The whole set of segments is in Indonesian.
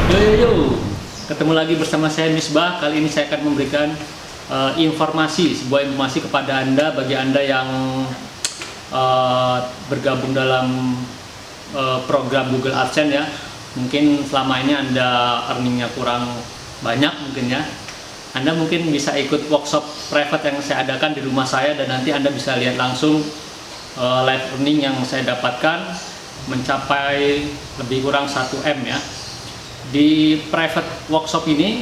Yo, ketemu lagi bersama saya Misbah. Kali ini saya akan memberikan sebuah informasi kepada Anda, bagi Anda yang bergabung dalam program Google AdSense ya. Mungkin selama ini Anda earningnya kurang banyak mungkin ya. Anda mungkin bisa ikut workshop private yang saya adakan di rumah saya, dan nanti Anda bisa lihat langsung live earning yang saya dapatkan mencapai lebih kurang 1M ya. Di private workshop ini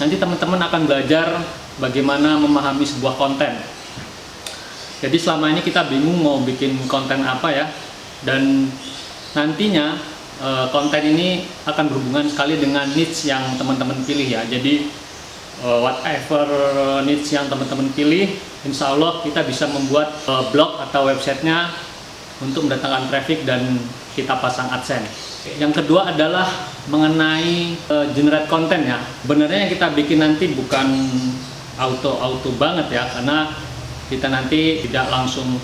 nanti teman-teman akan belajar bagaimana memahami sebuah konten. Jadi selama ini kita bingung mau bikin konten apa ya, dan nantinya konten ini akan berhubungan sekali dengan niche yang teman-teman pilih ya. Jadi whatever niche yang teman-teman pilih, insya Allah kita bisa membuat blog atau websitenya untuk mendatangkan traffic dan kita pasang AdSense. Yang kedua adalah mengenai generate konten ya. Sebenarnya yang kita bikin nanti bukan auto banget ya, karena kita nanti tidak langsung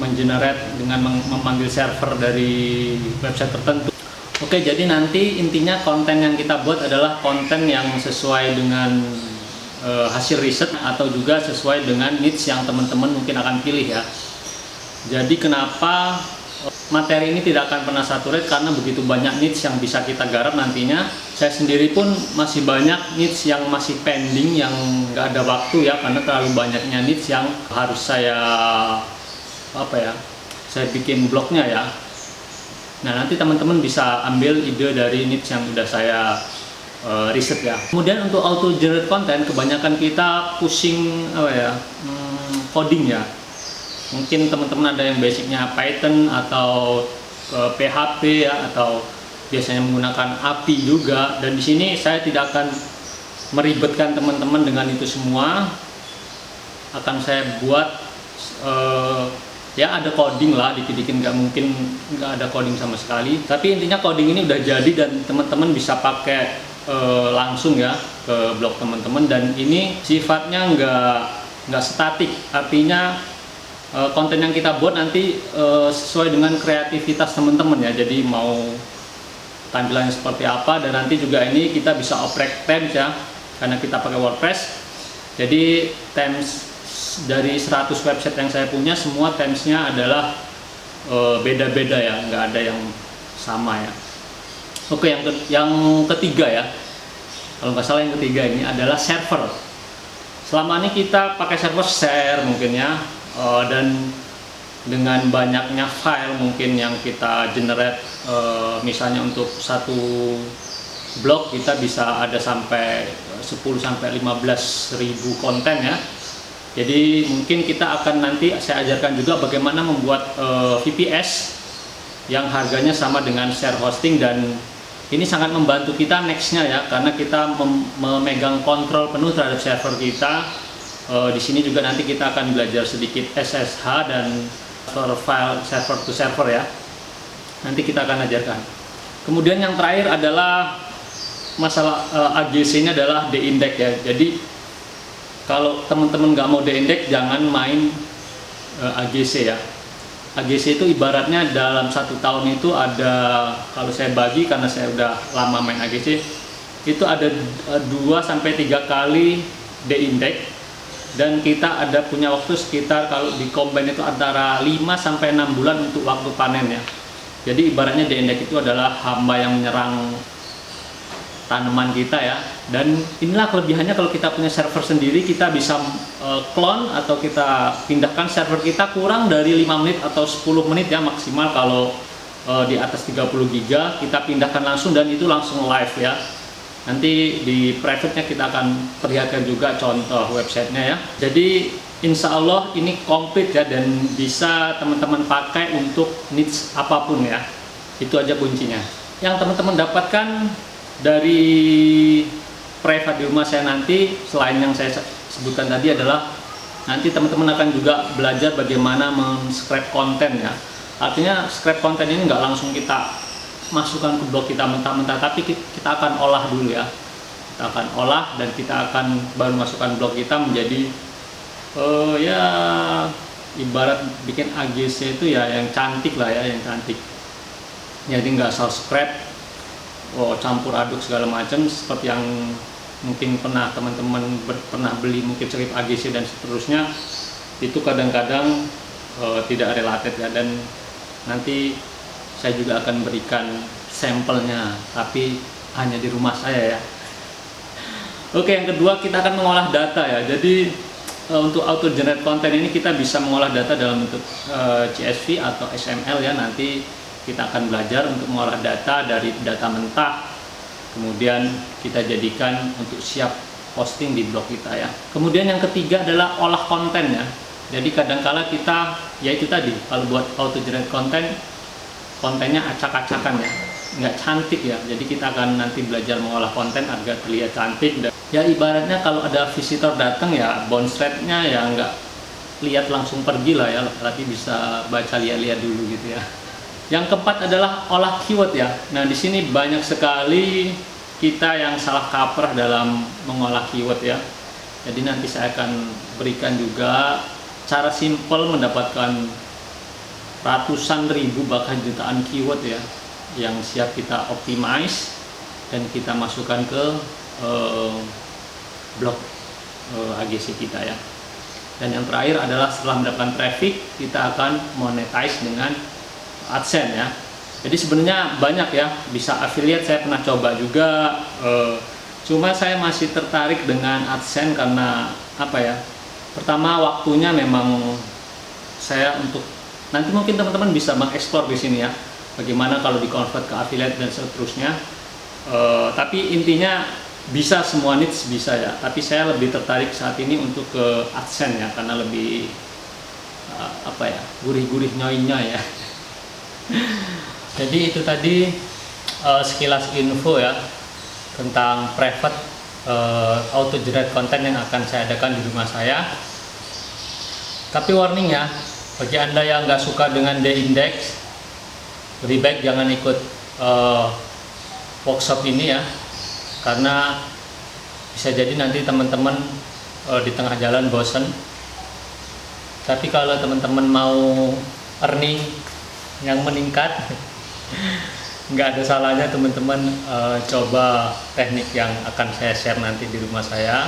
mengenerate dengan memanggil server dari website tertentu. Oke, jadi nanti intinya konten yang kita buat adalah konten yang sesuai dengan hasil riset atau juga sesuai dengan niche yang teman-teman mungkin akan pilih ya. Jadi kenapa materi ini tidak akan pernah saturate, karena begitu banyak niche yang bisa kita garap nantinya. Saya sendiri pun masih banyak niche yang masih pending, yang nggak ada waktu ya, karena terlalu banyaknya niche yang harus saya bikin blognya ya. Nah, nanti teman-teman bisa ambil ide dari niche yang udah saya riset ya. Kemudian untuk auto generate content, kebanyakan kita pusing coding ya. Mungkin teman-teman ada yang basicnya Python atau PHP ya, atau biasanya menggunakan API juga. Dan di sini saya tidak akan meribetkan teman-teman dengan itu semua. Akan saya buat ya ada coding lah, dikit-dikit, nggak mungkin nggak ada coding sama sekali. Tapi intinya coding ini udah jadi dan teman-teman bisa pakai langsung ya ke blog teman-teman. Dan ini sifatnya nggak statik, artinya konten yang kita buat nanti sesuai dengan kreativitas teman-teman ya. Jadi mau tampilannya seperti apa, dan nanti juga ini kita bisa oprek themes ya, karena kita pakai WordPress. Jadi themes dari 100 website yang saya punya, semua themesnya adalah beda-beda ya, nggak ada yang sama ya. Oke, yang ketiga ya, kalau nggak salah yang ketiga ini adalah server. Selama ini kita pakai server share mungkin ya, dan dengan banyaknya file mungkin yang kita generate, misalnya untuk satu blog kita bisa ada sampai 10-15 ribu konten ya. Jadi mungkin kita akan nanti saya ajarkan juga bagaimana membuat VPS yang harganya sama dengan share hosting, dan ini sangat membantu kita nextnya ya, karena kita memegang kontrol penuh terhadap server kita. Di sini juga nanti kita akan belajar sedikit SSH dan file server to server ya. Nanti kita akan ajarkan. Kemudian yang terakhir adalah masalah AGC-nya adalah de-index ya. Jadi kalau teman-teman nggak mau de-index, jangan main AGC ya. AGC itu ibaratnya dalam 1 tahun itu ada, kalau saya bagi karena saya udah lama main AGC, itu ada 2-3 kali de-index. Dan kita ada punya waktu sekitar, kalau di combine itu antara 5-6 bulan untuk waktu panen ya. Jadi ibaratnya de-index itu adalah hamba yang menyerang tanaman kita ya. Dan inilah kelebihannya kalau kita punya server sendiri, kita bisa clone atau kita pindahkan server kita kurang dari 5 menit atau 10 menit ya maksimal. Kalau di atas 30 GB kita pindahkan langsung, dan itu langsung live ya. Nanti di private-nya kita akan perlihatkan juga contoh websitenya ya. Jadi insya Allah ini komplit ya, dan bisa teman-teman pakai untuk niche apapun ya. Itu aja kuncinya. Yang teman-temen dapatkan dari private di rumah saya nanti, selain yang saya sebutkan tadi, adalah nanti teman-teman akan juga belajar bagaimana men-scrape konten ya. Artinya scrape konten ini nggak langsung kita masukkan ke blog kita mentah-mentah, tapi kita akan olah dulu ya. Kita akan olah dan kita akan baru masukkan blog kita menjadi ya ibarat bikin AGC itu ya yang cantik lah ya, yang cantik. Jadi nggak asal scrap, campur aduk segala macam, seperti yang mungkin pernah teman-teman pernah beli mungkin selip AGC dan seterusnya, itu kadang-kadang tidak related ya. Dan nanti saya juga akan berikan sampelnya, tapi hanya di rumah saya ya. Oke, yang kedua kita akan mengolah data ya. Jadi untuk auto generate content ini kita bisa mengolah data dalam bentuk CSV atau XML ya. Nanti kita akan belajar untuk mengolah data dari data mentah, kemudian kita jadikan untuk siap posting di blog kita ya. Kemudian yang ketiga adalah olah konten ya. Jadi kadangkala kita, ya itu tadi, kalau buat auto generate content, kontennya acak-acakan ya, nggak cantik ya. Jadi kita akan nanti belajar mengolah konten agar terlihat cantik. Dan ya ibaratnya kalau ada visitor datang ya, bounce rate-nya ya nggak lihat langsung pergi lah ya, tapi bisa baca lihat-lihat dulu gitu ya. Yang keempat adalah olah keyword ya. Nah di sini banyak sekali kita yang salah kaprah dalam mengolah keyword ya. Jadi nanti saya akan berikan juga cara simple mendapatkan ratusan ribu bahkan jutaan keyword ya, yang siap kita optimize dan kita masukkan ke blog AGC kita ya. Dan yang terakhir adalah setelah mendapatkan traffic, kita akan monetize dengan AdSense ya. Jadi sebenarnya banyak ya, bisa affiliate, saya pernah coba juga, cuma saya masih tertarik dengan AdSense karena apa ya, pertama waktunya memang saya untuk nanti mungkin teman-teman bisa mengeksplor di sini ya, bagaimana kalau di convert ke affiliate dan seterusnya. Tapi intinya bisa semua niche bisa ya, tapi saya lebih tertarik saat ini untuk ke AdSense ya, karena lebih apa ya, gurih-gurih nyoy-nyoy ya. Jadi itu tadi sekilas info ya tentang private auto generate content yang akan saya adakan di rumah saya. Tapi warning ya, bagi Anda yang nggak suka dengan D-Index, lebih baik jangan ikut workshop ini ya, karena bisa jadi nanti teman-teman di tengah jalan bosen. Tapi kalau teman-teman mau earning yang meningkat, nggak ada salahnya teman-teman coba teknik yang akan saya share nanti di rumah saya.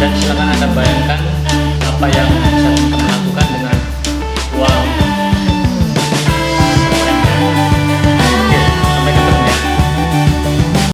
Dan silakan Anda bayangkan apa yang bisa